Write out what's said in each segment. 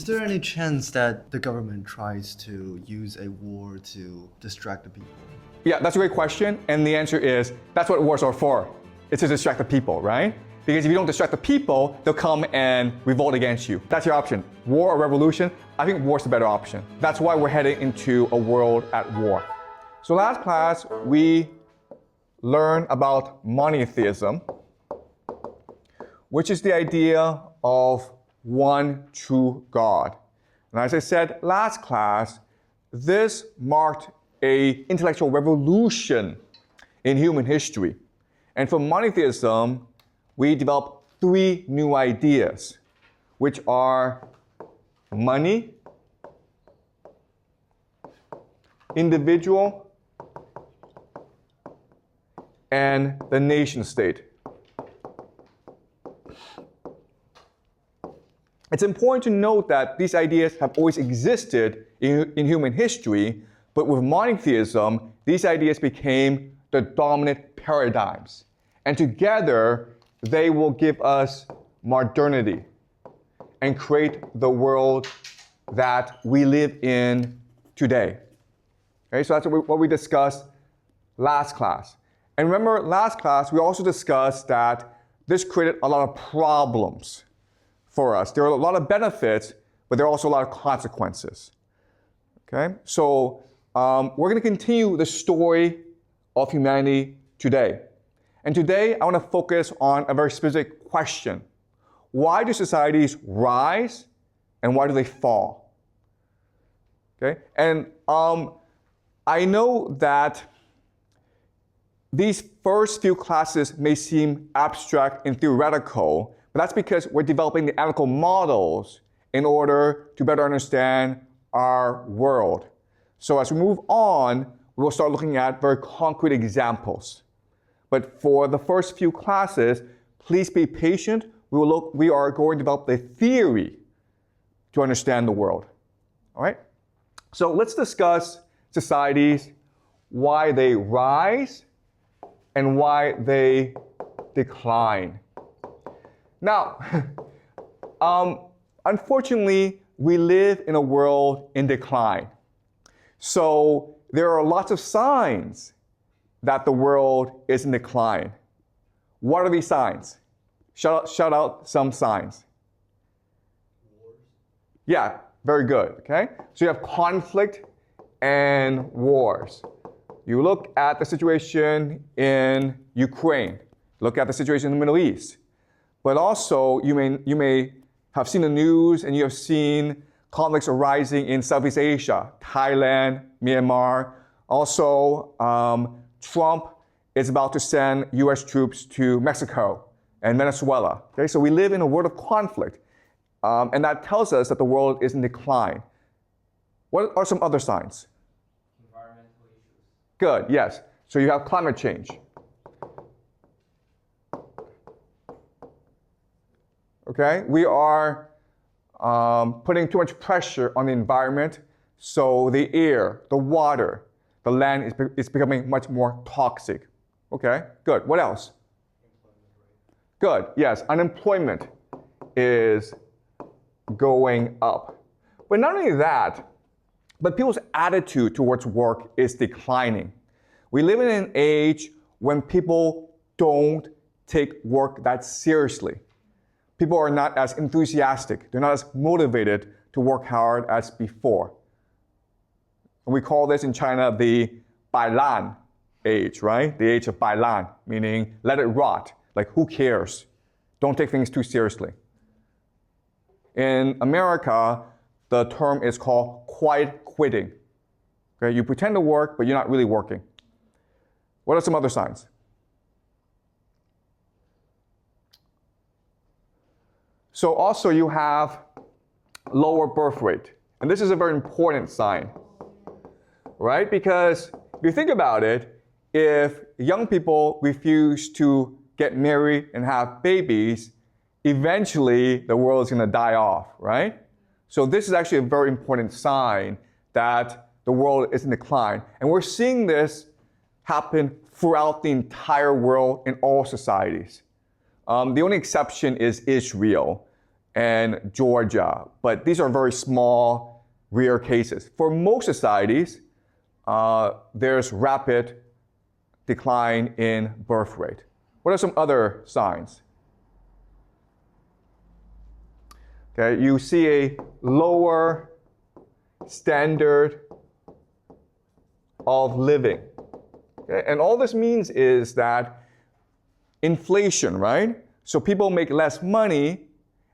Is there any chance that the government tries to use a war to distract the people? Yeah, that's a great question. And the answer is, that's what wars are for. It's to distract the people, right? Because if you don't distract the people, they'll come and revolt against you. That's your option. War or revolution? I think war's the better option. That's why we're heading into a world at war. So last class, we learned about monotheism, which is the idea of one true God. And as I said last class, this marked an intellectual revolution in human history. And from monotheism, we developed three new ideas, which are money, individual, and the nation state. It's important to note that these ideas have always existed in human history, but with monotheism, these ideas became the dominant paradigms. And together, they will give us modernity and create the world that we live in today. Okay, so that's what we discussed last class. And remember, last class, we also discussed that this created a lot of problems for us. There are a lot of benefits, but there are also a lot of consequences. Okay, so we're going to continue the story of humanity today. And today, I want to focus on a very specific question. Why do societies rise and why do they fall? Okay, and I know that these first few classes may seem abstract and theoretical, but that's because we're developing the analytical models in order to better understand our world. So as we move on, we will start looking at very concrete examples. But for the first few classes, please be patient. We are going to develop the theory to understand the world. All right? So let's discuss societies, why they rise and why they decline. Now, unfortunately, we live in a world in decline. So there are lots of signs that the world is in decline. What are these signs? Shout out some signs. Wars? Yeah, very good, okay? So you have conflict and wars. You look at the situation in Ukraine, look at the situation in the Middle East. But also, you may have seen the news and you have seen conflicts arising in Southeast Asia, Thailand, Myanmar. Also, Trump is about to send US troops to Mexico and Venezuela. Okay, so we live in a world of conflict. And that tells us that the world is in decline. What are some other signs? Environmental issues. Good, yes. So you have climate change. Okay, we are putting too much pressure on the environment, so the air, the water, the land is becoming much more toxic. Okay, good. What else? Good, yes, unemployment is going up. But not only that, but people's attitude towards work is declining. We live in an age when people don't take work that seriously. People are not as enthusiastic. They're not as motivated to work hard as before. And we call this in China the Bailan age, right? The age of Bailan, meaning let it rot. Like, who cares? Don't take things too seriously. In America, the term is called quiet quitting. Okay? You pretend to work, but you're not really working. What are some other signs? So also you have lower birth rate. And this is a very important sign, right? Because if you think about it, if young people refuse to get married and have babies, eventually the world is going to die off, right? So this is actually a very important sign that the world is in decline. And we're seeing this happen throughout the entire world in all societies. The only exception is Israel. and Georgia. But these are very small, rare cases. For most societies, there's rapid decline in birth rate. What are some other signs? Okay, you see a lower standard of living. Okay? And all this means is that inflation, right? So people make less money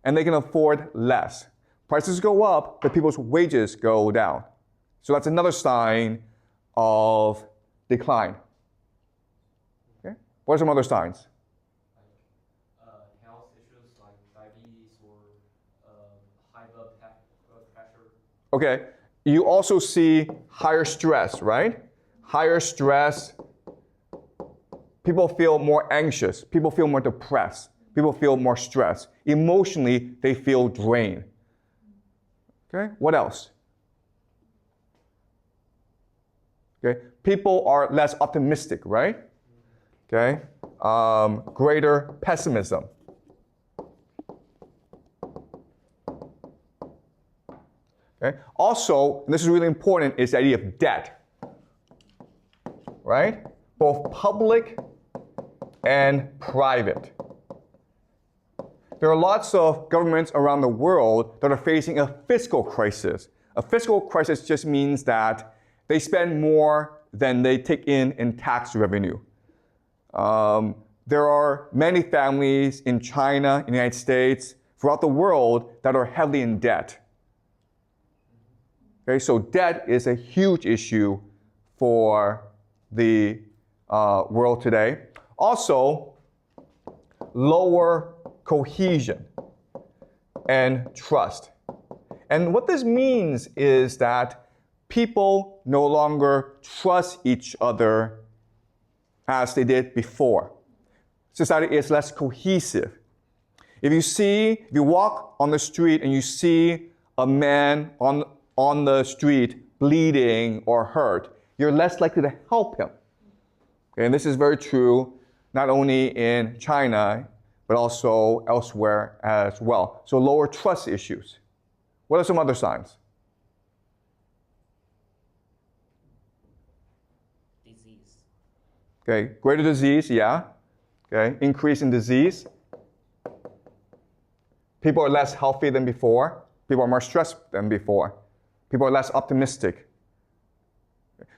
and they can afford less. Prices go up, but people's wages go down. So that's another sign of decline. Okay? What are some other signs? Health issues like diabetes or high blood pressure. Okay, you also see higher stress, right? Higher stress, people feel more anxious, people feel more depressed, people feel more stressed. Emotionally, they feel drained. Okay, what else? Okay, people are less optimistic, right? Okay, greater pessimism. Okay, also, and this is really important, is the idea of debt, right? Both public and private. There are lots of governments around the world that are facing a fiscal crisis. A fiscal crisis just means that they spend more than they take in tax revenue. There are many families in China, in the United States, throughout the world that are heavily in debt. Okay, so debt is a huge issue for the world today. Also, lower cohesion and trust. And what this means is that people no longer trust each other as they did before. Society is less cohesive. If you walk on the street and you see a man on the street bleeding or hurt, you're less likely to help him. Okay, and this is very true not only in China, but also elsewhere as well. So lower trust issues. What are some other signs? Disease. Okay, greater disease, yeah. Okay, increase in disease. People are less healthy than before. People are more stressed than before. People are less optimistic.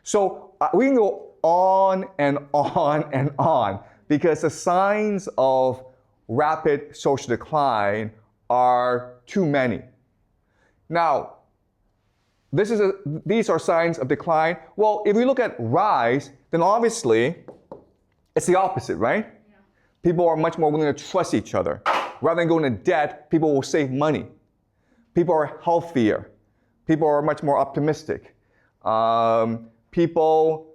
So we can go on and on and on because the signs of rapid social decline are too many. Now, these are signs of decline. Well, if we look at rise, then obviously it's the opposite, right? Yeah. People are much more willing to trust each other. Rather than going into debt, people will save money. People are healthier. People are much more optimistic. People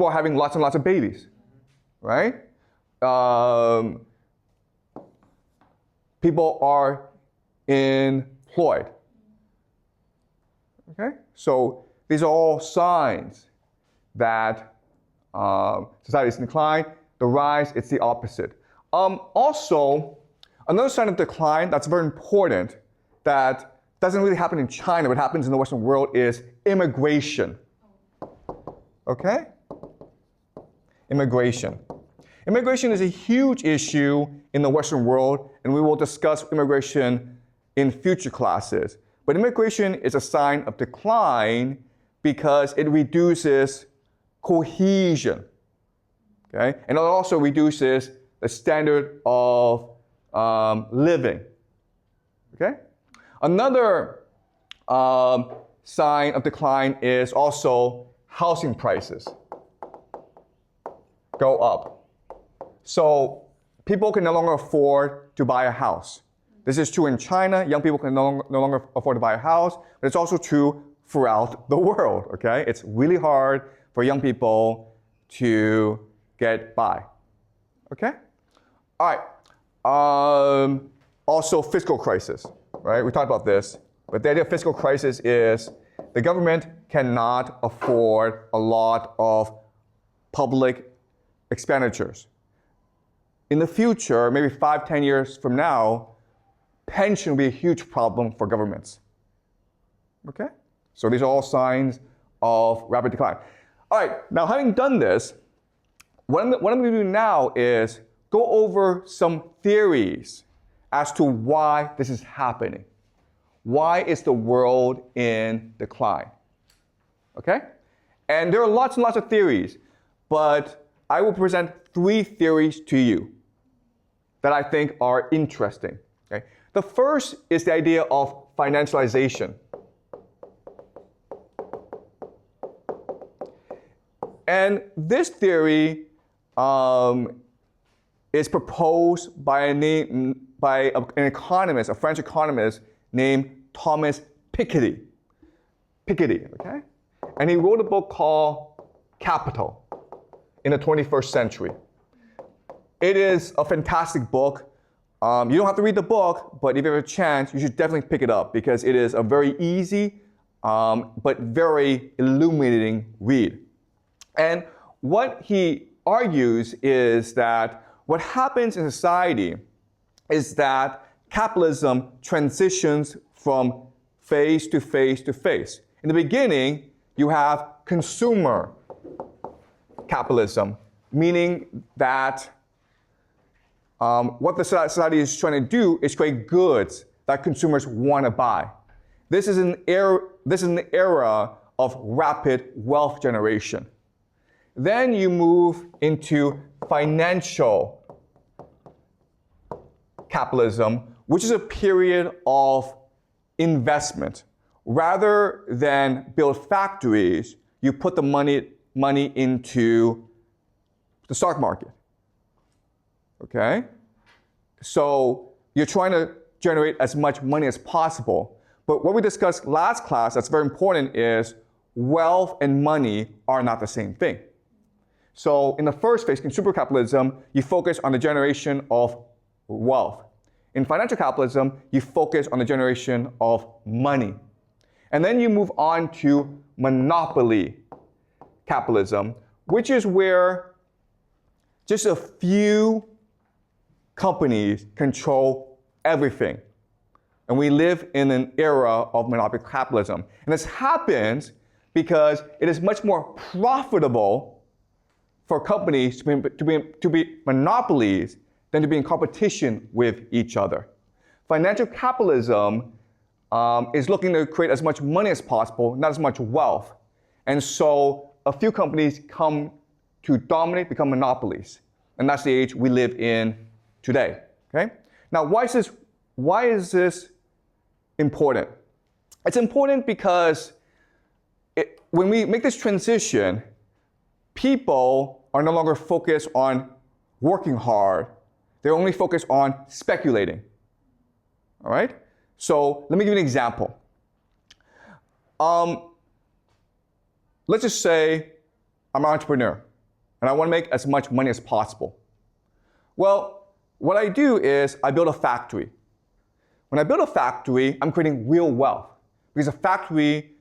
are having lots and lots of babies, right? People are employed. Okay? So these are all signs that society is in decline. The rise, it's the opposite. Also, another sign of decline that's very important that doesn't really happen in China, but happens in the Western world is immigration. Okay? Immigration. Immigration is a huge issue in the Western world, and we will discuss immigration in future classes. But immigration is a sign of decline because it reduces cohesion. Okay? And it also reduces the standard of living. Okay? Another sign of decline is also housing prices go up. So people can no longer afford to buy a house. This is true in China. Young people can no longer afford to buy a house, but it's also true throughout the world. Okay? It's really hard for young people to get by. Okay? All right. Also, fiscal crisis, right? We talked about this, but the idea of fiscal crisis is the government cannot afford a lot of public expenditures. in the future, maybe 5, 10 years from now, pension will be a huge problem for governments. Okay? So these are all signs of rapid decline. All right, now having done this, what I'm going to do now is go over some theories as to why this is happening. Why is the world in decline? Okay? And there are lots and lots of theories, but I will present 3 theories to you that I think are interesting. Okay? The first is the idea of financialization. And this theory is proposed by an economist, a French economist named Thomas Piketty. Okay? And he wrote a book called Capital in the 21st century. It is a fantastic book. You don't have to read the book, but if you have a chance, you should definitely pick it up because it is a very easy but very illuminating read. And what he argues is that what happens in society is that capitalism transitions from phase to phase to phase. In the beginning, you have consumer capitalism, meaning that what the society is trying to do is create goods that consumers want to buy. This is an era of rapid wealth generation. Then you move into financial capitalism, which is a period of investment. Rather than build factories, you put the money into the stock market. Okay? So you're trying to generate as much money as possible. But what we discussed last class that's very important is wealth and money are not the same thing. So in the first phase, consumer capitalism, you focus on the generation of wealth. In financial capitalism, you focus on the generation of money. And then you move on to monopoly capitalism, which is where just a few companies control everything. And we live in an era of monopoly capitalism. And this happens because it is much more profitable for companies to be monopolies than to be in competition with each other. Financial capitalism is looking to create as much money as possible, not as much wealth. And so a few companies come to dominate, become monopolies. And that's the age we live in today. Okay? Now, why is this important? It's important because when we make this transition, people are no longer focused on working hard. They're only focused on speculating. All right? So let me give you an example. Let's just say I'm an entrepreneur and I want to make as much money as possible. Well, what I do is I build a factory. When I build a factory, I'm creating real wealth because a factory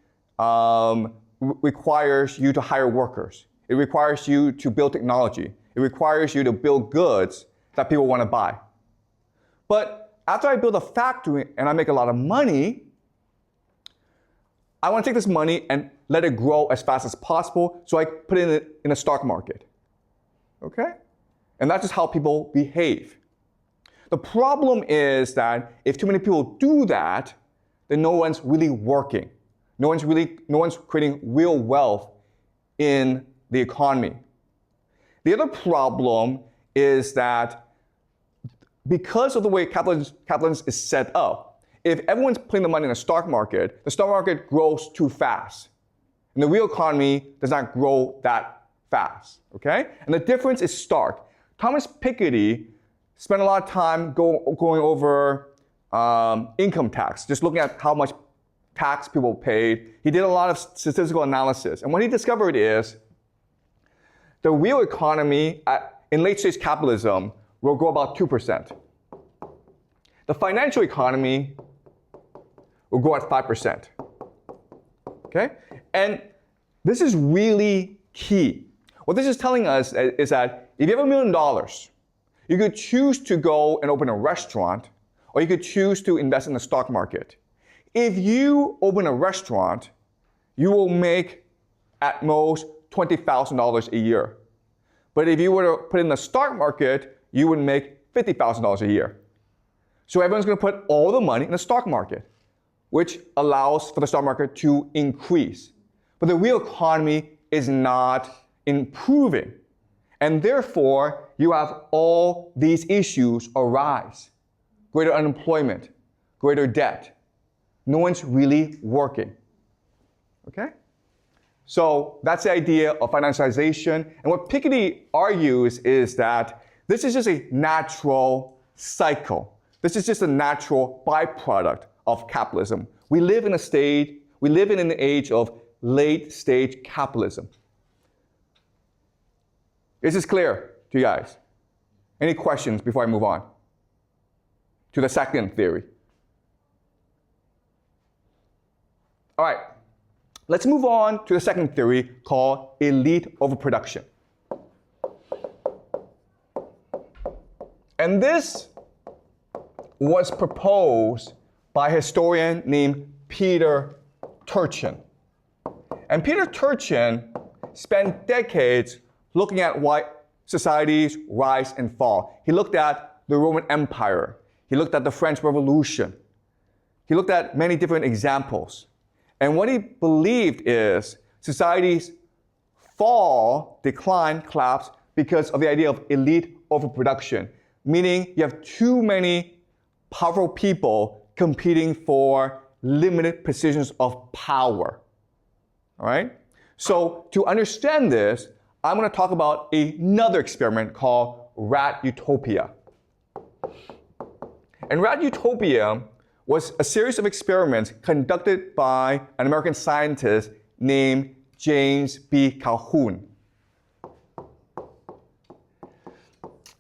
requires you to hire workers. It requires you to build technology. It requires you to build goods that people want to buy. But after I build a factory and I make a lot of money, I want to take this money and let it grow as fast as possible, so I put it in a stock market. Okay? And that's just how people behave. The problem is that if too many people do that, then no one's really working. No one's creating real wealth in the economy. The other problem is that because of the way capitalism is set up, if everyone's putting the money in the stock market grows too fast. And the real economy does not grow that fast, okay? And the difference is stark. Thomas Piketty spent a lot of time going over income tax, just looking at how much tax people paid. He did a lot of statistical analysis. And what he discovered is the real economy in late stage capitalism will grow about 2%. The financial economy will grow at 5%. Okay? And this is really key. What this is telling us is that if you have $1 million, You could choose to go and open a restaurant, or you could choose to invest in the stock market. If you open a restaurant, you will make at most $20,000 a year. But if you were to put in the stock market, you would make $50,000 a year. So everyone's going to put all the money in the stock market, which allows for the stock market to increase. But the real economy is not improving. And therefore, you have all these issues arise. Greater unemployment, greater debt. No one's really working. Okay? So that's the idea of financialization. And what Piketty argues is that this is just a natural cycle. This is just a natural byproduct of capitalism. We live in an age of late stage capitalism. Is this clear to you guys? Any questions before I move on to the second theory? All right, let's move on to the second theory called elite overproduction. And this was proposed by a historian named Peter Turchin. And Peter Turchin spent decades looking at why societies rise and fall. He looked at the Roman Empire. He looked at the French Revolution. He looked at many different examples. And what he believed is societies fall, decline, collapse because of the idea of elite overproduction, meaning you have too many powerful people competing for limited positions of power. All right? So to understand this, I'm going to talk about another experiment called Rat Utopia. And Rat Utopia was a series of experiments conducted by an American scientist named James B. Calhoun.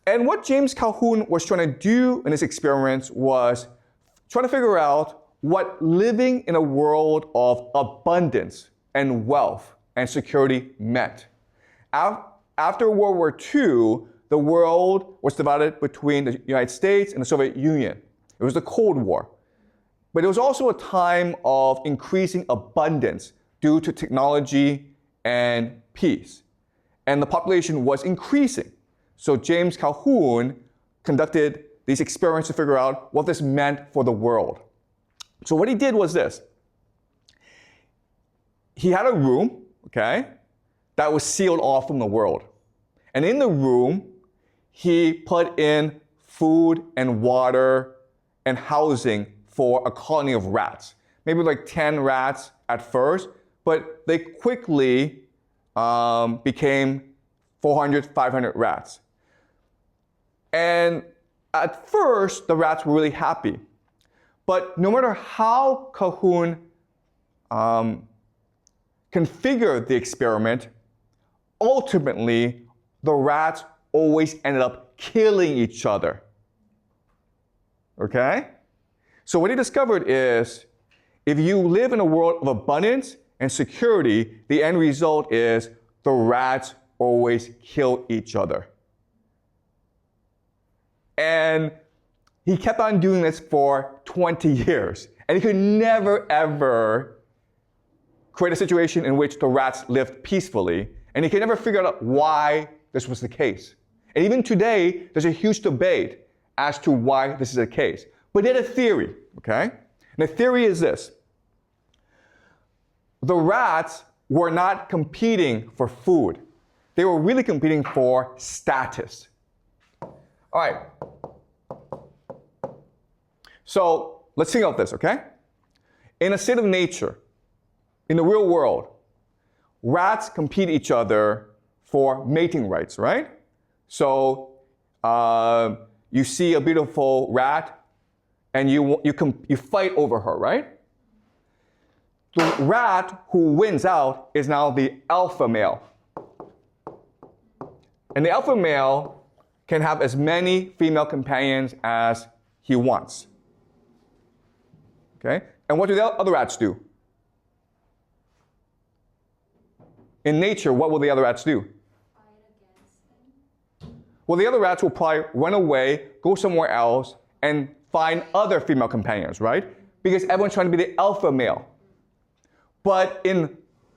And what James Calhoun was trying to do in his experiments was trying to figure out what living in a world of abundance and wealth and security meant. After World War II, the world was divided between the United States and the Soviet Union. It was the Cold War. But it was also a time of increasing abundance due to technology and peace. And the population was increasing. So James Calhoun conducted these experiments to figure out what this meant for the world. So what he did was this. He had a room, okay, that was sealed off from the world. And in the room, he put in food and water and housing for a colony of rats. Maybe like 10 rats at first, but they quickly became 400, 500 rats. And at first, the rats were really happy. But no matter how Calhoun configured the experiment, ultimately, the rats always ended up killing each other. Okay? So what he discovered is, if you live in a world of abundance and security, the end result is the rats always kill each other. And he kept on doing this for 20 years. And he could never, ever create a situation in which the rats lived peacefully. And he could never figure out why this was the case. And even today, there's a huge debate as to why this is the case. But he had a theory, okay? And the theory is this. The rats were not competing for food. They were really competing for status. All right. So let's think of this, okay? In a state of nature, in the real world, rats compete each other for mating rights, right? So you see a beautiful rat, and you fight over her, right? The rat who wins out is now the alpha male. And the alpha male can have as many female companions as he wants. Okay? And what do the other rats do? In nature, what will the other rats do? Fight against them. Well, the other rats will probably run away, go somewhere else, and find other female companions, right? Because everyone's trying to be the alpha male. But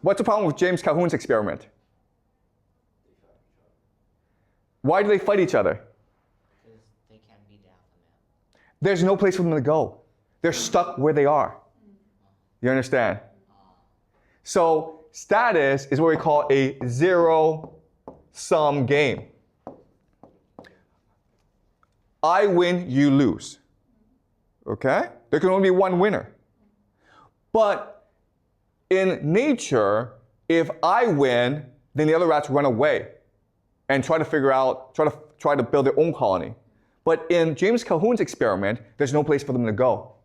what's the problem with James Calhoun's experiment? Why do they fight each other? Because they can't be the alpha male. There's no place for them to go. They're stuck where they are. You understand? So status is what we call a zero-sum game. I win, you lose. Okay? There can only be one winner. But in nature, if I win, then the other rats run away and try to build their own colony. But in James Calhoun's experiment, there's no place for them to go.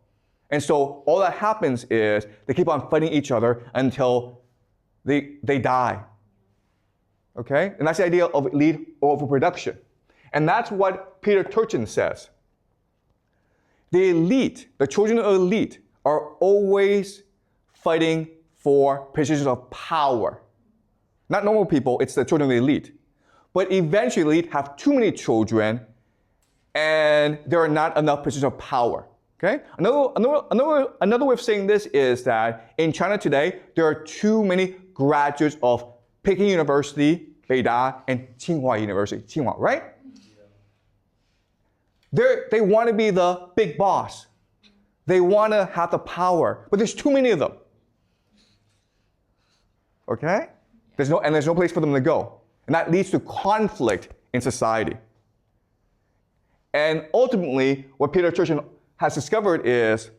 And so all that happens is they keep on fighting each other until they die. Okay? And that's the idea of elite overproduction. And that's what Peter Turchin says. The elite, the children of the elite, are always fighting for positions of power. Not normal people, it's the children of the elite. But eventually the elite have too many children and there are not enough positions of power. Okay? Another way of saying this is that in China today, there are too many graduates of Peking University, Beida, and Tsinghua University, Tsinghua, right? They want to be the big boss. They want to have the power, but there's too many of them. Okay? There's no place for them to go. And that leads to conflict in society. And ultimately, what Peter Turchin has discovered is,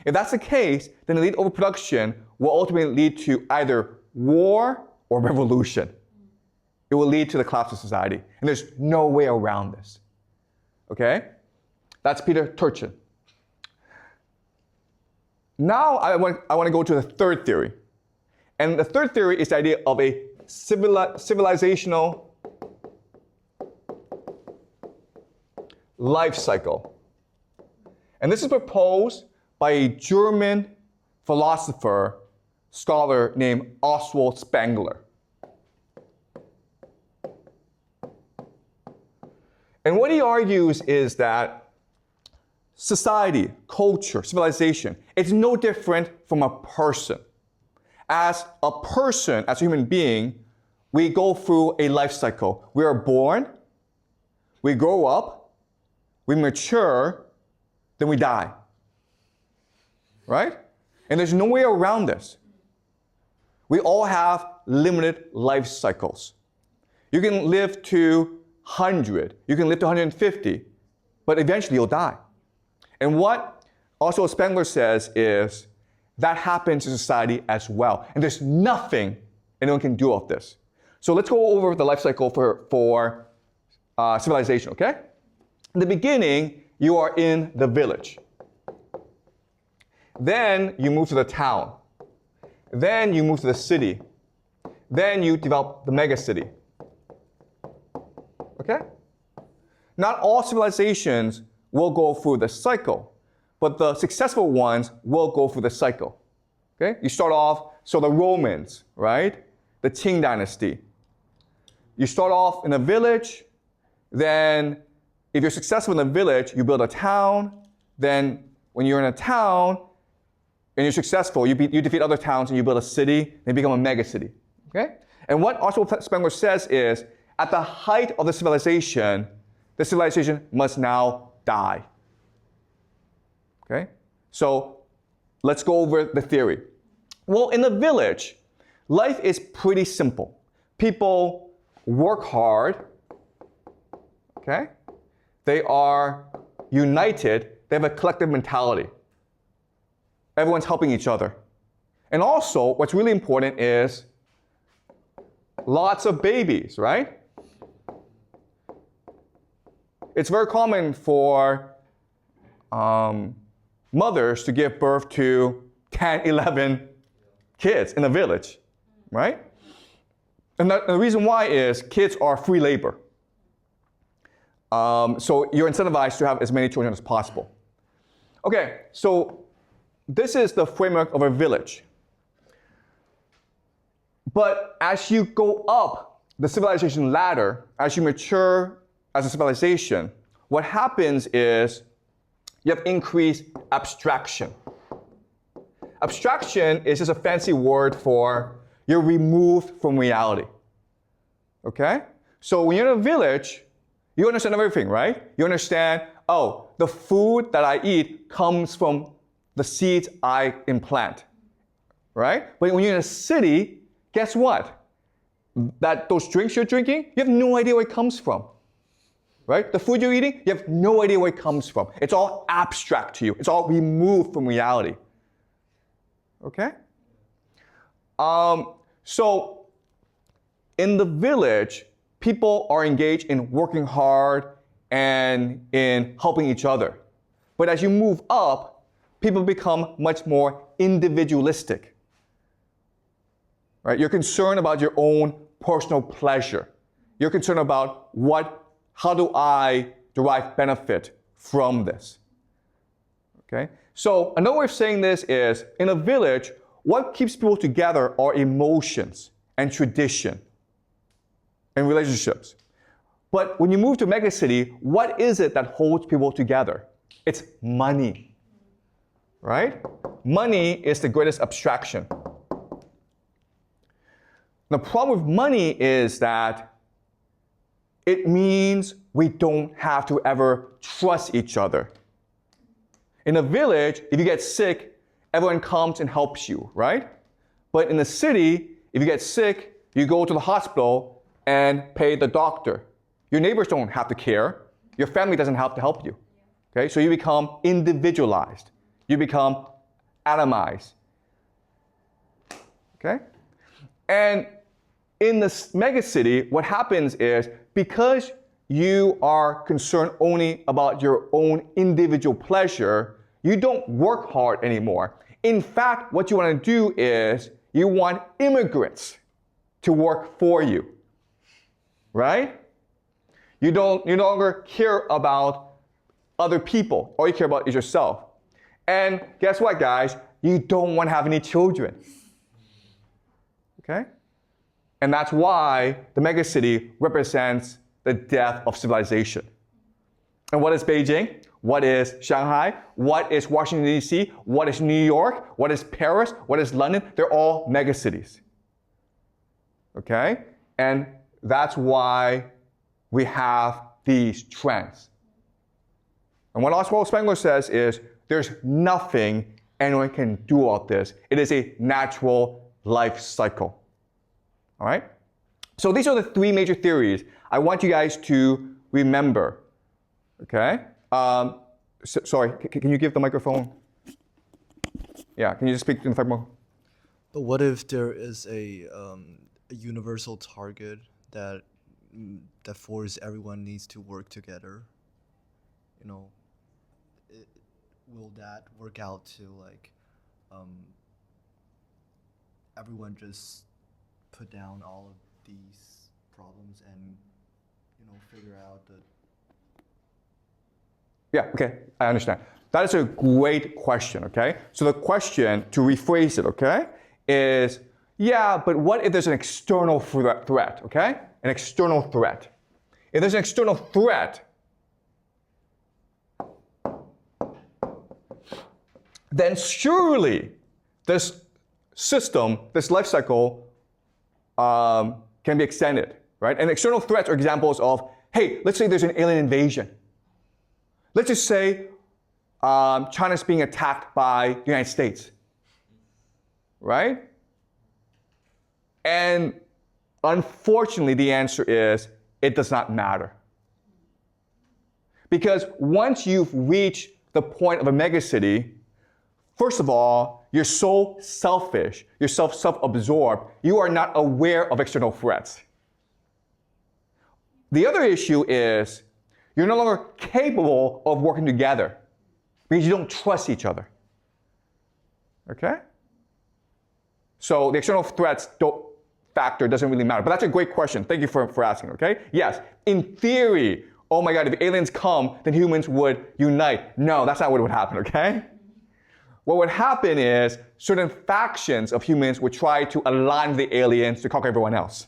if that's the case, then elite overproduction will ultimately lead to either war or revolution. It will lead to the collapse of society. And there's no way around this. Okay? That's Peter Turchin. Now I want to go to the third theory. And the third theory is the idea of a civilizational life cycle. And this is proposed by a German philosopher, scholar named Oswald Spengler. And what he argues is that society, culture, civilization, it's no different from a person. As a person, as a human being, we go through a life cycle. We are born, we grow up, we mature, then we die. Right? And there's no way around this. We all have limited life cycles. You can live to 100, you can live to 150, but eventually you'll die. And what also Spengler says is that happens in society as well. And there's nothing anyone can do of this. So let's go over the life cycle for civilization, okay? In the beginning, you are in the village. Then you move to the town. Then you move to the city. Then you develop the megacity. Okay? Not all civilizations will go through the cycle, but the successful ones will go through the cycle. Okay? You start off, so the Romans, right? The Qing dynasty. You start off in a village, then if you're successful in the village, you build a town, then when you're in a town, and you're successful, you defeat other towns and you build a city, and you become a megacity. Okay? And what Oswald Spengler says is, at the height of the civilization must now die. Okay? So let's go over the theory. Well, in the village, life is pretty simple. People work hard. Okay? They are united. They have a collective mentality. Everyone's helping each other. And also, what's really important is lots of babies, right? It's very common for mothers to give birth to 10, 11 kids in a village, right? And the reason why is kids are free labor. So you're incentivized to have as many children as possible. Okay, so this is the framework of a village. But as you go up the civilization ladder, as you mature, as a civilization, what happens is you have increased abstraction. Abstraction is just a fancy word for you're removed from reality. Okay? So when you're in a village, you understand everything, right? You understand, oh, the food that I eat comes from the seeds I implant, right? But when you're in a city, guess what? Those drinks you're drinking, you have no idea where it comes from, right? The food you're eating, you have no idea where it comes from. It's all abstract to you. It's all removed from reality. Okay? So in the village, people are engaged in working hard and in helping each other. But as you move up, people become much more individualistic. Right? You're concerned about your own personal pleasure. You're concerned about how do I derive benefit from this? Okay? So another way of saying this is, in a village, what keeps people together are emotions and tradition and relationships. But when you move to a megacity, what is it that holds people together? It's money, right? Money is the greatest abstraction. The problem with money is that it means we don't have to ever trust each other. In a village, if you get sick, everyone comes and helps you, right? But in the city, if you get sick, you go to the hospital and pay the doctor. Your neighbors don't have to care. Your family doesn't have to help you. Okay? So you become individualized. You become atomized. Okay? And in this megacity, what happens is, because you are concerned only about your own individual pleasure, you don't work hard anymore. In fact, what you want to do is you want immigrants to work for you, right? You no longer care about other people. All you care about is yourself. And guess what, guys? You don't want to have any children. Okay? And that's why the megacity represents the death of civilization. And what is Beijing? What is Shanghai? What is Washington, D.C.? What is New York? What is Paris? What is London? They're all megacities. Okay? And that's why we have these trends. And what Oswald Spengler says is, there's nothing anyone can do about this. It is a natural life cycle. All right? So these are the three major theories I want you guys to remember. Okay? Sorry, can you give the microphone? Yeah, can you just speak in the microphone? But what if there is a universal target that forces everyone needs to work together? You know, will that work out to like everyone just put down all of these problems and figure out the... Yeah, okay, I understand. That is a great question, okay? So the question, to rephrase it, okay, is, yeah, but what if there's an external threat, okay? An external threat. If there's an external threat, then surely this system, this life cycle, can be extended, right? And external threats are examples of, hey, let's say there's an alien invasion. Let's just say China's being attacked by the United States, right? And unfortunately, the answer is, it does not matter. Because once you've reached the point of a megacity, first of all, you're so selfish, you're self-absorbed, you are not aware of external threats. The other issue is, you're no longer capable of working together because you don't trust each other. Okay? So the external threats factor doesn't really matter. But that's a great question. Thank you for asking, okay? Yes, in theory, oh my God, if aliens come, then humans would unite. No, that's not what would happen, okay? What would happen is certain factions of humans would try to align with the aliens to conquer everyone else.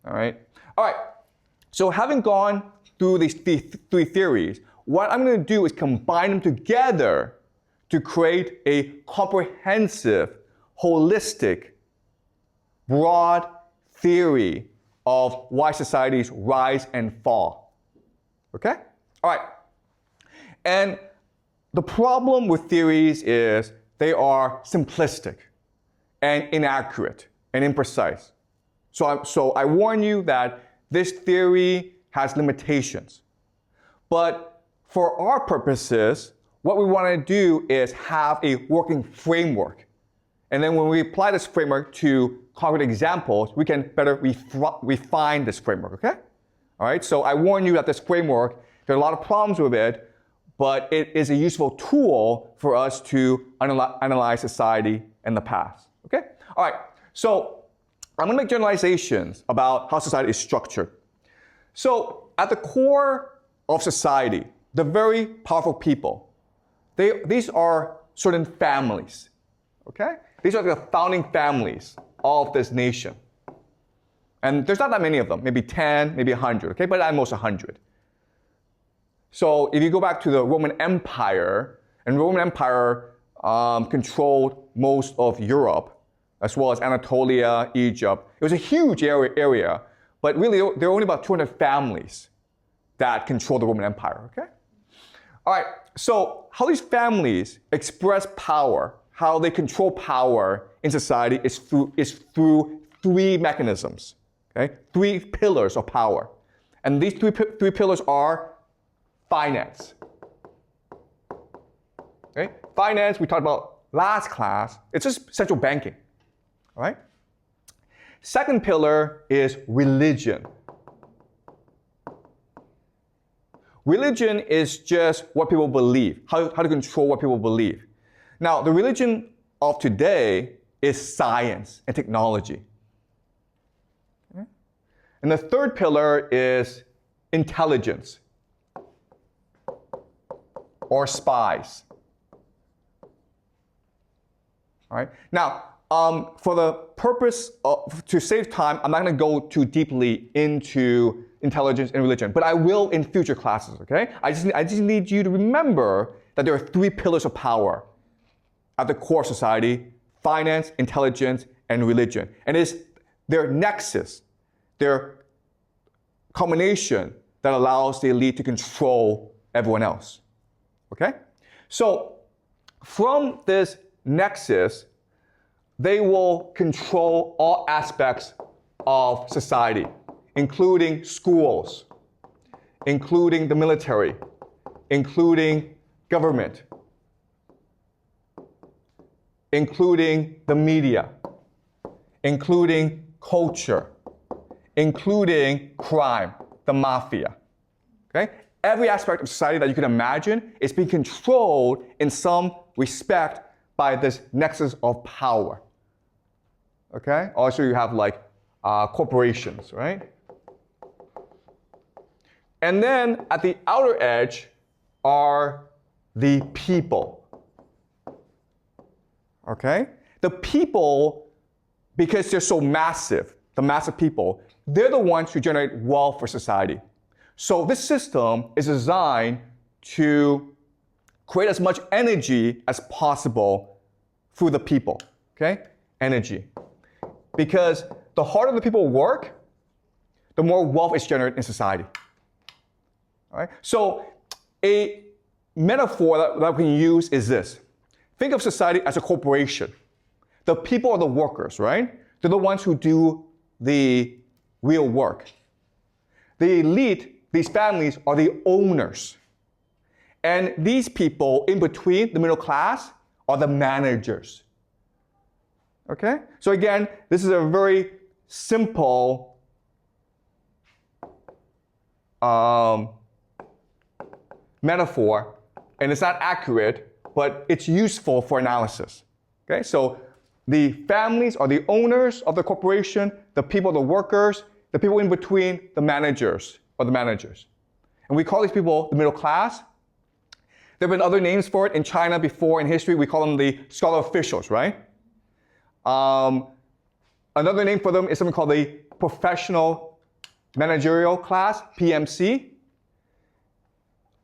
All right? All right. So having gone through these three theories, what I'm going to do is combine them together to create a comprehensive, holistic, broad theory of why societies rise and fall. Okay? All right. And the problem with theories is they are simplistic and inaccurate and imprecise. So I warn you that this theory has limitations. But for our purposes, what we want to do is have a working framework. And then when we apply this framework to concrete examples, we can better refine this framework, okay? All right, so I warn you that this framework, there are a lot of problems with it, but it is a useful tool for us to analyze society in the past, okay? All right, so I'm going to make generalizations about how society is structured. So at the core of society, the very powerful people, these are certain families, okay? These are the founding families of this nation. And there's not that many of them, maybe 10, maybe 100, okay? But at most 100. So if you go back to the Roman Empire, and the Roman Empire controlled most of Europe, as well as Anatolia, Egypt. It was a huge area, but really there were only about 200 families that controlled the Roman Empire, okay? All right, so how these families express power, how they control power in society is through three mechanisms, okay? Three pillars of power. And these three pillars are finance. Okay? Finance, we talked about last class, it's just central banking, all right? Second pillar is religion. Religion is just what people believe, how to control what people believe. Now, the religion of today is science and technology. Okay? And the third pillar is intelligence or spies. All right? Now, for the purpose of, to save time, I'm not going to go too deeply into intelligence and religion, but I will in future classes, okay? I just need you to remember that there are three pillars of power at the core of society: finance, intelligence, and religion. And it's their nexus, their combination that allows the elite to control everyone else, okay? So from this nexus, they will control all aspects of society, including schools, including the military, including government, including the media, including culture, including crime, the mafia. Okay? Every aspect of society that you can imagine is being controlled in some respect by this nexus of power. Okay? Also, you have like corporations, right? And then at the outer edge are the people. Okay? The people, because they're so massive, the massive people, they're the ones who generate wealth for society. So this system is designed to create as much energy as possible through the people. Okay? Energy. Because the harder the people work, the more wealth is generated in society. All right? So a metaphor that we can use is this. Think of society as a corporation. The people are the workers, right? They're the ones who do the real work. The elite, these families, are the owners. And these people in between, the middle class, are the managers. Okay? So again, this is a very simple metaphor, and it's not accurate, but it's useful for analysis. Okay? So the families are the owners of the corporation, the people are the workers, the people in between, the managers, are the managers. And we call these people the middle class. There have been other names for it in China before in history. We call them the scholar officials, right? Another name for them is something called the professional managerial class, PMC.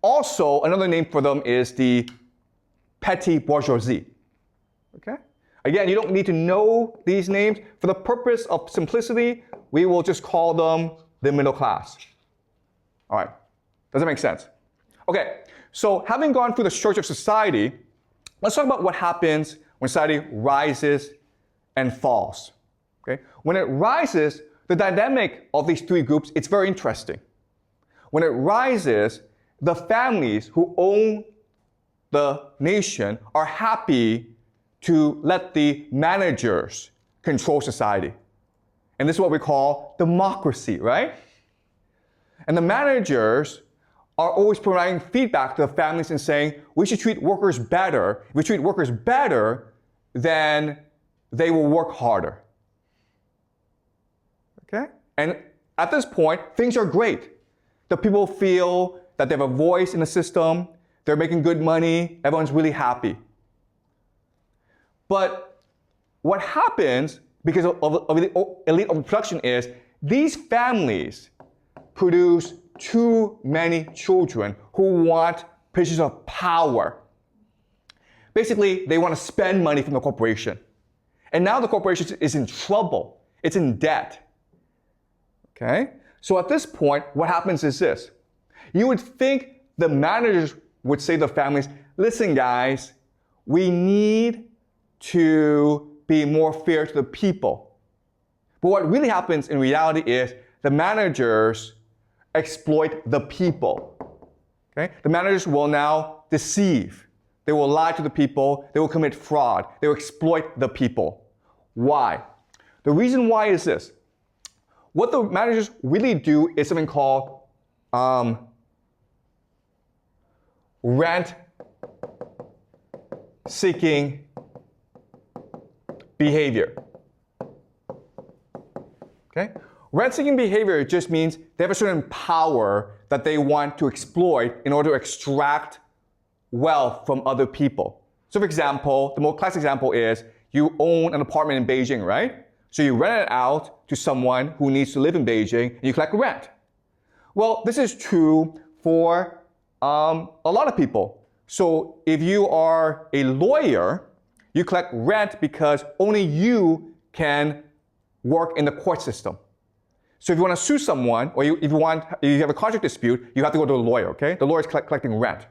Also, another name for them is the petty bourgeoisie. Okay? Again, you don't need to know these names. For the purpose of simplicity, we will just call them the middle class. All right. Does that make sense? Okay. So having gone through the structure of society, let's talk about what happens when society rises and falls. Okay? When it rises, the dynamic of these three groups, it's very interesting. When it rises, the families who own the nation are happy to let the managers control society. And this is what we call democracy, right? And the managers are always providing feedback to the families and saying, we should treat workers better. If we treat workers better, then they will work harder. Okay? And at this point, things are great. The people feel that they have a voice in the system, they're making good money, everyone's really happy. But what happens because of the elite overproduction is these families produce too many children who want positions of power. Basically, they want to spend money from the corporation. And now the corporation is in trouble. It's in debt. Okay? So at this point, what happens is this. You would think the managers would say to the families, listen guys, we need to be more fair to the people. But what really happens in reality is the managers exploit the people. Okay? The managers will now deceive. They will lie to the people. They will commit fraud. They will exploit the people. Why? The reason why is this. What the managers really do is something called rent-seeking behavior. Okay? Rent-seeking behavior just means they have a certain power that they want to exploit in order to extract wealth from other people. So for example, the most classic example is you own an apartment in Beijing, right? So you rent it out to someone who needs to live in Beijing and you collect rent. Well, this is true for a lot of people. So if you are a lawyer, you collect rent because only you can work in the court system. So if you want to sue someone, or if you have a contract dispute, you have to go to a lawyer, okay? The lawyer is collecting rent.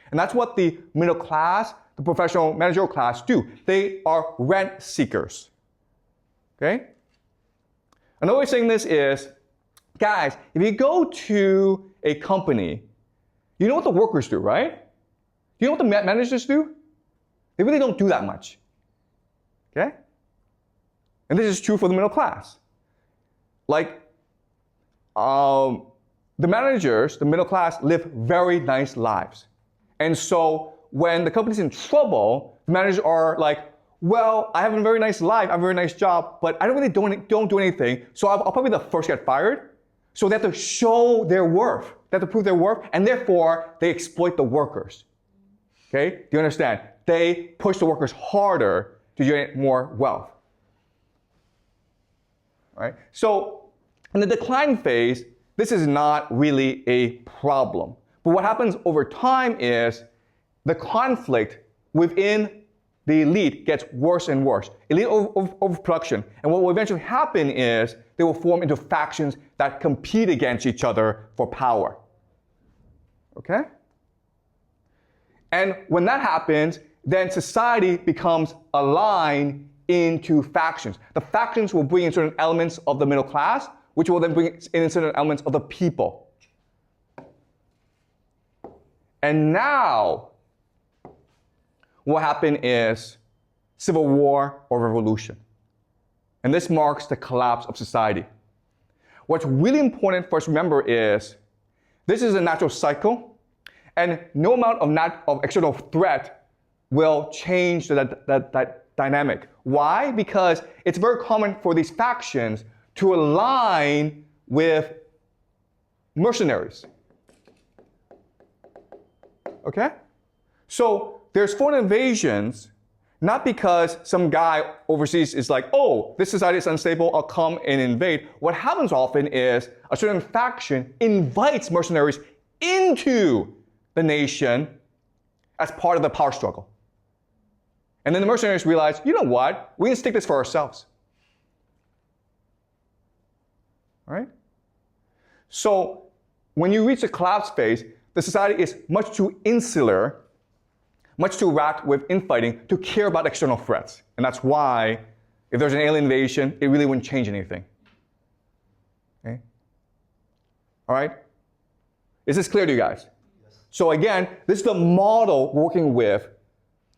And that's what the middle class, the professional managerial class do. They are rent seekers, okay? Another way of saying this is, guys, if you go to a company, you know what the workers do, right? You know what the managers do? They really don't do that much, okay? And this is true for the middle class. Like, the managers, the middle class, live very nice lives. And so when the company's in trouble, the managers are like, well, I have a very nice life, I have a very nice job, but I don't really don't do anything, so I'll probably be the first to get fired. So they have to show their worth. They have to prove their worth, and therefore, they exploit the workers. Okay? Do you understand? They push the workers harder to generate more wealth. All right? So in the decline phase, this is not really a problem. But what happens over time is the conflict within the elite gets worse and worse. Elite overproduction. And what will eventually happen is they will form into factions that compete against each other for power. Okay? And when that happens, then society becomes aligned into factions. The factions will bring in certain elements of the middle class, which will then bring in certain elements of the people. And now, what happened is civil war or revolution. And this marks the collapse of society. What's really important for us to remember is this is a natural cycle, and no amount of external threat will change that dynamic. Why? Because it's very common for these factions to align with mercenaries. Okay? So there's foreign invasions Not because some guy overseas is like, oh, this society is unstable, I'll come and invade. What happens often is a certain faction invites mercenaries into the nation as part of the power struggle. And then the mercenaries realize, you know what? We can stick this for ourselves. All right? So when you reach the collapse phase, the society is much too insular, much too racked with infighting to care about external threats. And that's why, if there's an alien invasion, it really wouldn't change anything. Okay? All right? Is this clear to you guys? Yes. So again, this is the model we're working with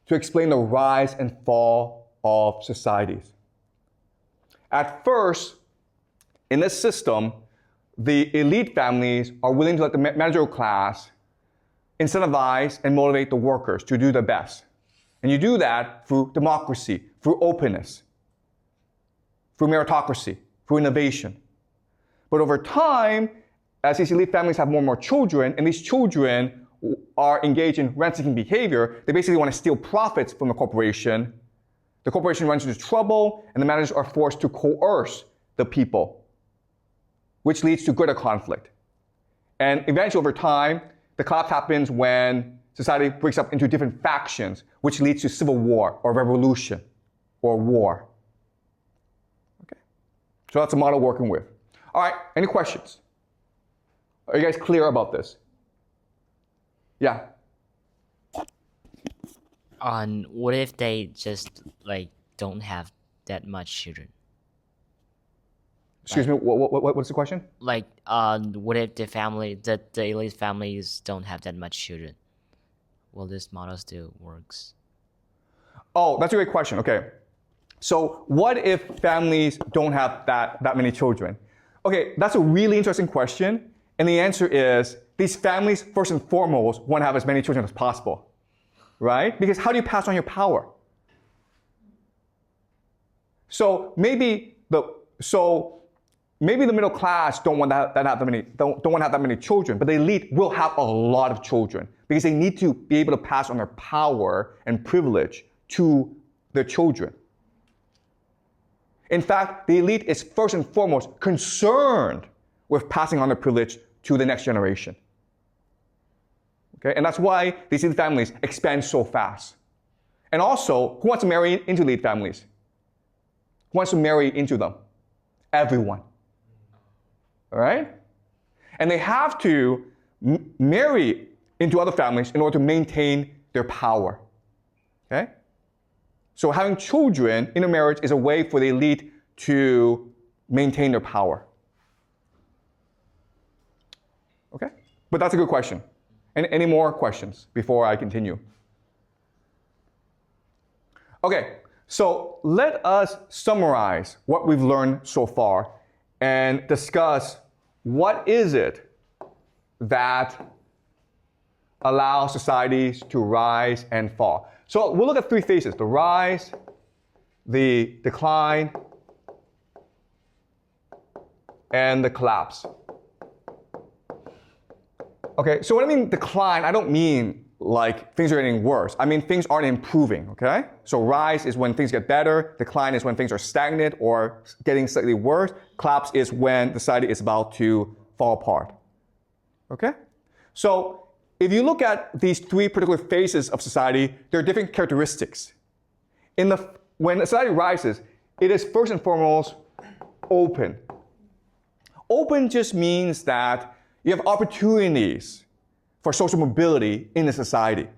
to explain the rise and fall of societies. At first, in this system, the elite families are willing to let the managerial class incentivize and motivate the workers to do their best. And you do that through democracy, through openness, through meritocracy, through innovation. But over time, as these elite families have more and more children, and these children are engaged in rent-seeking behavior, they basically want to steal profits from the corporation. The corporation runs into trouble, and the managers are forced to coerce the people, which leads to greater conflict. And eventually, over time, the collapse happens when society breaks up into different factions, which leads to civil war or revolution or war. Okay? So that's the model we're working with. All right, any questions? Are you guys clear about this? Yeah? What if they just don't have that much children? Excuse me, what's the question? What if the elite families don't have that much children? Will this model still works? Oh, that's a great question. Okay. So what if families don't have that many children? Okay, that's a really interesting question. And the answer is, these families, first and foremost, want to have as many children as possible. Right? Because how do you pass on your power? So maybe the middle class don't want to have that many children, but the elite will have a lot of children because they need to be able to pass on their power and privilege to their children. In fact, the elite is first and foremost concerned with passing on their privilege to the next generation. Okay? And that's why these elite families expand so fast. And also, who wants to marry into elite families? Who wants to marry into them? Everyone. All right? And they have to marry into other families in order to maintain their power. Okay? So having children in a marriage is a way for the elite to maintain their power. Okay? But that's a good question. Any more questions before I continue? Okay, so let us summarize what we've learned so far and discuss what is it that allows societies to rise and fall. So we'll look at three phases: the rise, the decline, and the collapse. Okay, so when I mean decline, I don't mean like things are getting worse. I mean things aren't improving, okay? So rise is when things get better. Decline is when things are stagnant or getting slightly worse. Collapse is when the society is about to fall apart, okay? So if you look at these three particular phases of society, there are different characteristics. When a society rises, it is first and foremost open. Open just means that you have opportunities for social mobility in the society.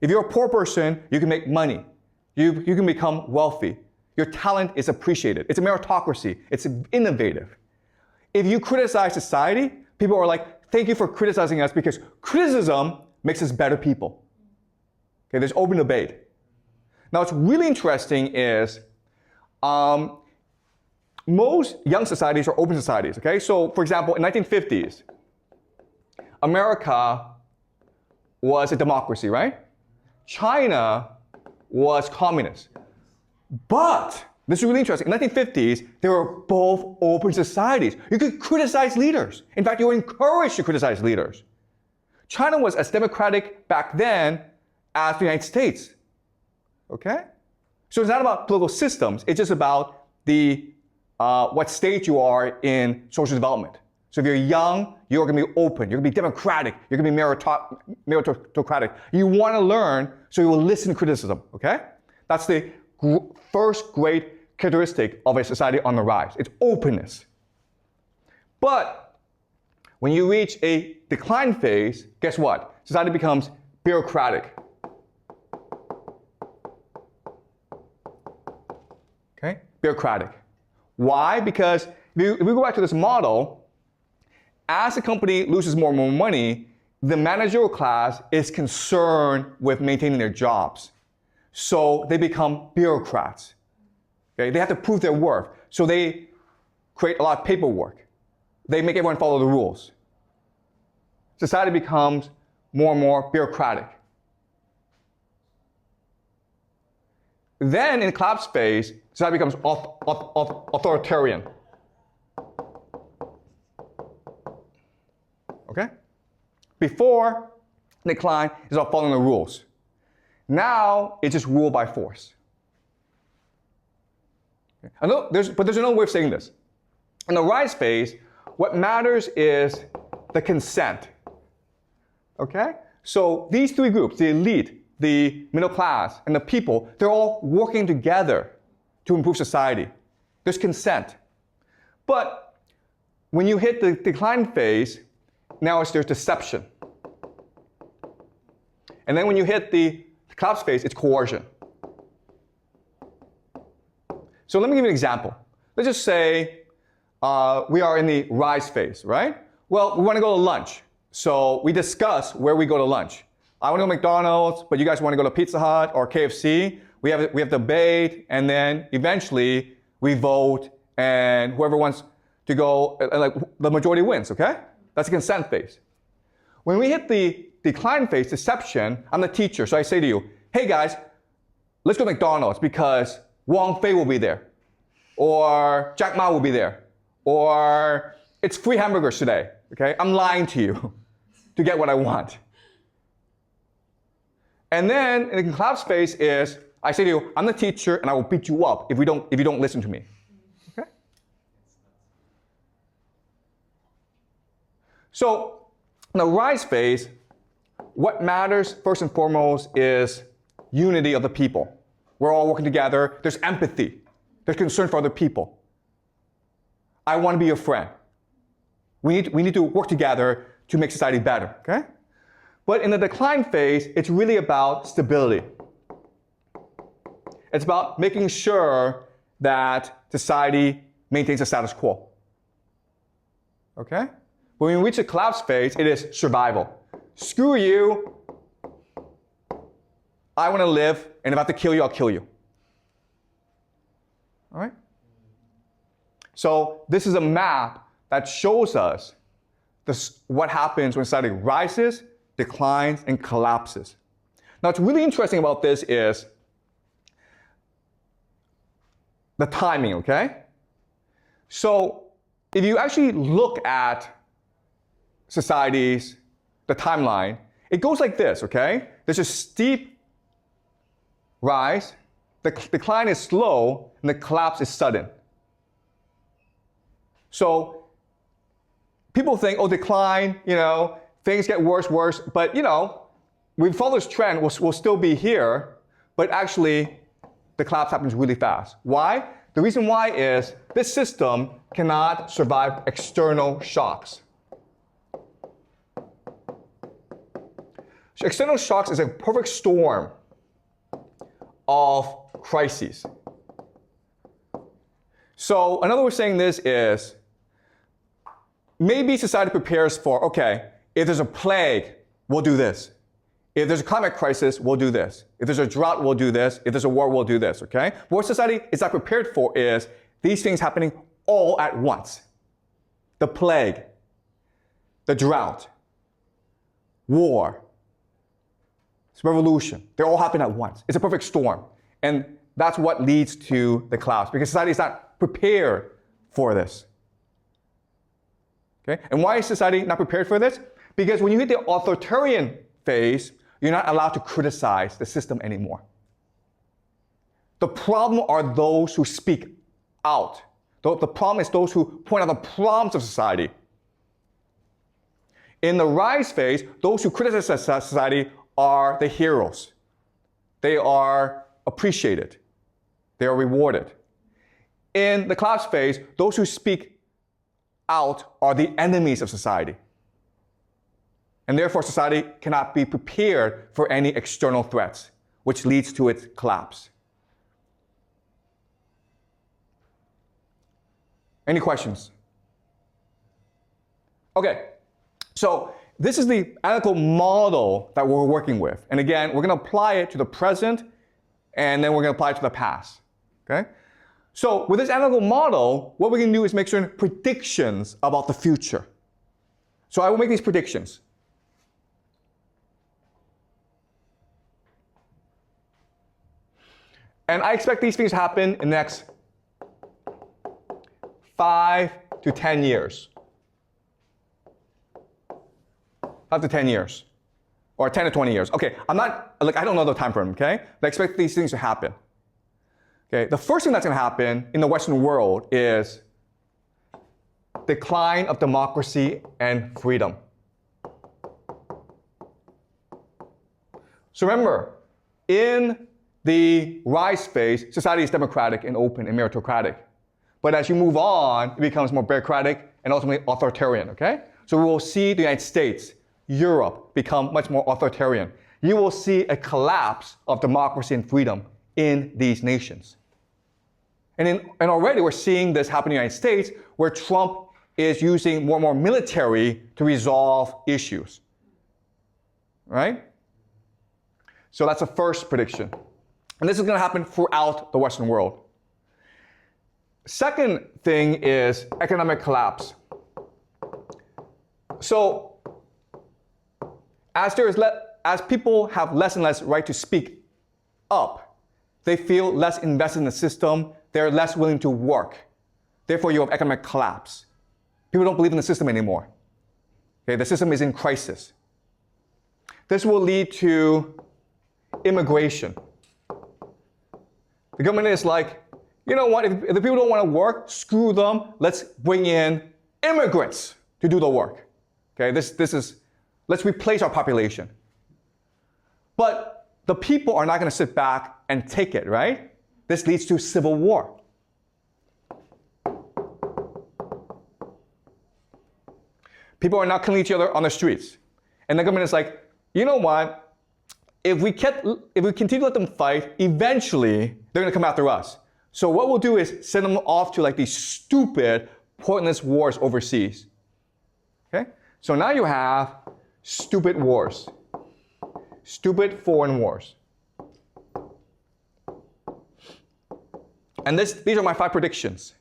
If you're a poor person, you can make money. You can become wealthy. Your talent is appreciated. It's a meritocracy. It's innovative. If you criticize society, people are like, thank you for criticizing us because criticism makes us better people. Okay, there's open debate. Now, what's really interesting is most young societies are open societies, okay? So, for example, in 1950s, America was a democracy, right? China was communist. But, this is really interesting, in the 1950s, they were both open societies. You could criticize leaders. In fact, you were encouraged to criticize leaders. China was as democratic back then as the United States. Okay? So it's not about political systems, it's just about the what stage you are in social development. So if you're young, you're going to be open, you're going to be democratic, you're going to be meritocratic. You want to learn, so you will listen to criticism, okay? That's the first great characteristic of a society on the rise. It's openness. But when you reach a decline phase, guess what? Society becomes bureaucratic. Okay? Bureaucratic. Why? Because if we go back to this model, as a company loses more and more money, the managerial class is concerned with maintaining their jobs. So they become bureaucrats. Okay? They have to prove their worth. So they create a lot of paperwork. They make everyone follow the rules. Society becomes more and more bureaucratic. Then in the collapse phase, society becomes authoritarian. Okay? Before decline is about following the rules. Now it's just rule by force. Okay? But there's another way of saying this. In the rise phase, what matters is the consent. Okay? So these three groups, the elite, the middle class, and the people, they're all working together to improve society. There's consent. But when you hit the decline phase, now there's deception. And then when you hit the collapse phase, it's coercion. So let me give you an example. Let's just say we are in the rise phase, right? Well, we want to go to lunch. So we discuss where we go to lunch. I want to go to McDonald's, but you guys want to go to Pizza Hut or KFC. We have debate, and then eventually we vote, and whoever wants to go, like the majority wins, okay? That's the consent phase. When we hit the decline phase, deception, I'm the teacher, so I say to you, hey guys, let's go to McDonald's because Wang Fei will be there, or Jack Ma will be there, or it's free hamburgers today, okay? I'm lying to you to get what I want. And then in the collapse phase is, I say to you, I'm the teacher and I will beat you up if you don't listen to me. Okay? So in the rise phase, what matters first and foremost is unity of the people. We're all working together. There's empathy. There's concern for other people. I want to be your friend. We need to work together to make society better. Okay? But in the decline phase, it's really about stability. It's about making sure that society maintains the status quo. Okay? When we reach the collapse phase, it is survival. Screw you. I want to live, and if I have to kill you, I'll kill you. All right? So this is a map that shows us what happens when society rises, declines, and collapses. Now, what's really interesting about this is the timing, okay? So if you actually look at societies, the timeline, it goes like this, okay? There's a steep rise, the decline is slow, and the collapse is sudden. So people think, oh, decline, things get worse, but we follow this trend, we'll still be here, but actually the collapse happens really fast. Why? The reason why is this system cannot survive external shocks. So external shocks is a perfect storm of crises. So another way of saying this is, maybe society prepares for, okay, if there's a plague, we'll do this. If there's a climate crisis, we'll do this. If there's a drought, we'll do this. If there's a war, we'll do this, okay? But what society is not prepared for is these things happening all at once. The plague, the drought, war, revolution, they all happen at once. It's a perfect storm. And that's what leads to the collapse, because society is not prepared for this. Okay? And why is society not prepared for this? Because when you hit the authoritarian phase, you're not allowed to criticize the system anymore. The problem are those who speak out. The problem is those who point out the problems of society. In the rise phase, those who criticize society are the heroes. They are appreciated. They are rewarded. In the collapse phase, those who speak out are the enemies of society. And therefore, society cannot be prepared for any external threats, which leads to its collapse. Any questions? Okay, so this is the analytical model that we're working with. And again, we're going to apply it to the present, and then we're going to apply it to the past. Okay? So with this analytical model, what we can do is make certain predictions about the future. So I will make these predictions. And I expect these things to happen in the next 5 to 10 years. 5 to 10 years. Or 10 to 20 years. Okay, I don't know the time frame, okay? But I expect these things to happen. Okay, the first thing that's going to happen in the Western world is decline of democracy and freedom. So remember, in the rise phase, society is democratic and open and meritocratic. But as you move on, it becomes more bureaucratic and ultimately authoritarian, okay? So we will see the United States, Europe become much more authoritarian. You will see a collapse of democracy and freedom in these nations. And already we're seeing this happen in the United States, where Trump is using more and more military to resolve issues, right? So that's the first prediction. And this is going to happen throughout the Western world. Second thing is economic collapse. So as people have less and less right to speak up, they feel less invested in the system, they're less willing to work. Therefore, you have economic collapse. People don't believe in the system anymore. Okay, the system is in crisis. This will lead to immigration. The government is like, you know what, if the people don't want to work, screw them, let's bring in immigrants to do the work. Okay, let's replace our population. But the people are not going to sit back and take it, right? This leads to civil war. People are not killing each other on the streets. And the government is like, you know what, if we continue to let them fight, eventually they're going to come after us. So what we'll do is send them off to like these stupid, pointless wars overseas. Okay? So now you have stupid wars. Stupid foreign wars. And these are my 5 predictions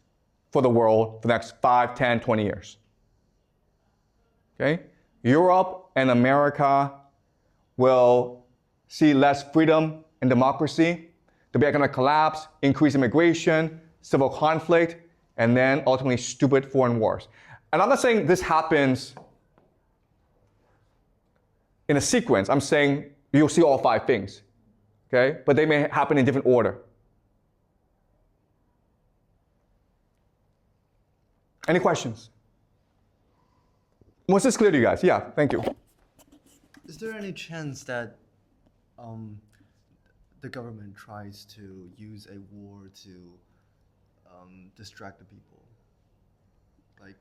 for the world for the next 5, 10, 20 years. Okay? Europe and America will see less freedom and democracy. There'll be economic collapse, increased immigration, civil conflict, and then ultimately stupid foreign wars. And I'm not saying this happens in a sequence. I'm saying you'll see all 5 things. Okay? But they may happen in different order. Any questions? Was this clear to you guys? Yeah, thank you. Is there any chance that the government tries to use a war to distract the people? Like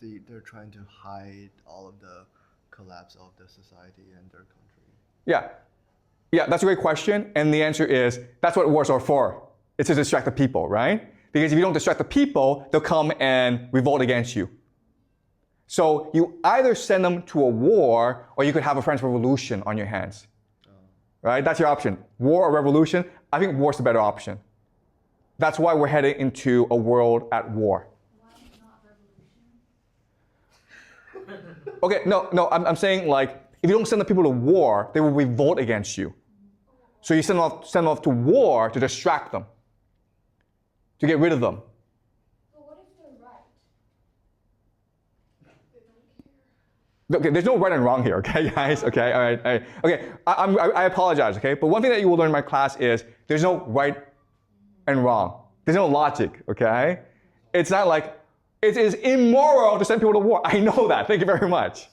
they're trying to hide all of the collapse of the society and their country? Yeah, that's a great question. And the answer is, that's what wars are for. It's to distract the people, right? Because if you don't distract the people, they'll come and revolt against you. So you either send them to a war, or you could have a French Revolution on your hands. Right? That's your option. War or revolution? I think war's the better option. That's why we're heading into a world at war. Why not revolution? Okay, no, I'm saying like, if you don't send the people to war, they will revolt against you. So you send them off to war to distract them, to get rid of them. But what if they're right? They don't care. Okay, there's no right and wrong here, okay, guys? Okay, all right. Okay, I apologize, okay? But one thing that you will learn in my class is there's no right and wrong. There's no logic, okay? It's not like it is immoral to send people to war. I know that. Thank you very much.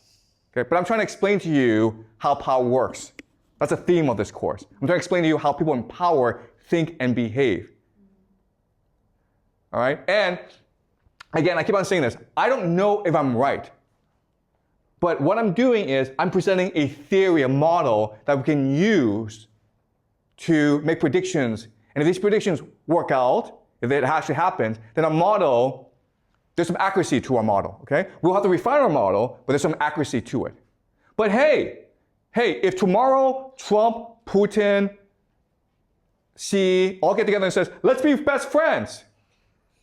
Okay, but I'm trying to explain to you how power works. That's the theme of this course. I'm trying to explain to you how people in power think and behave. All right? And again, I keep on saying this. I don't know if I'm right. But what I'm doing is I'm presenting a theory, a model that we can use to make predictions. And if these predictions work out, if it actually happens, then our model, there's some accuracy to our model, okay? We'll have to refine our model, but there's some accuracy to it. But hey, if tomorrow Trump, Putin, Xi all get together and says, let's be best friends,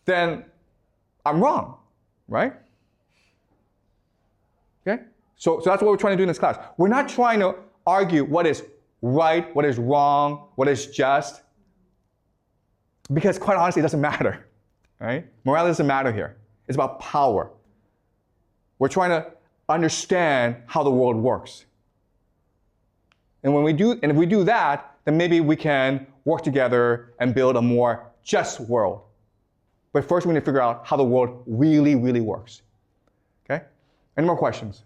then I'm wrong, right? Okay? So that's what we're trying to do in this class. We're not trying to argue what is right, what is wrong, what is just, because quite honestly, it doesn't matter, right? Morality doesn't matter here. It's about power. We're trying to understand how the world works. And if we do that, then maybe we can work together and build a more just world. But first we need to figure out how the world really, really works. Okay? Any more questions?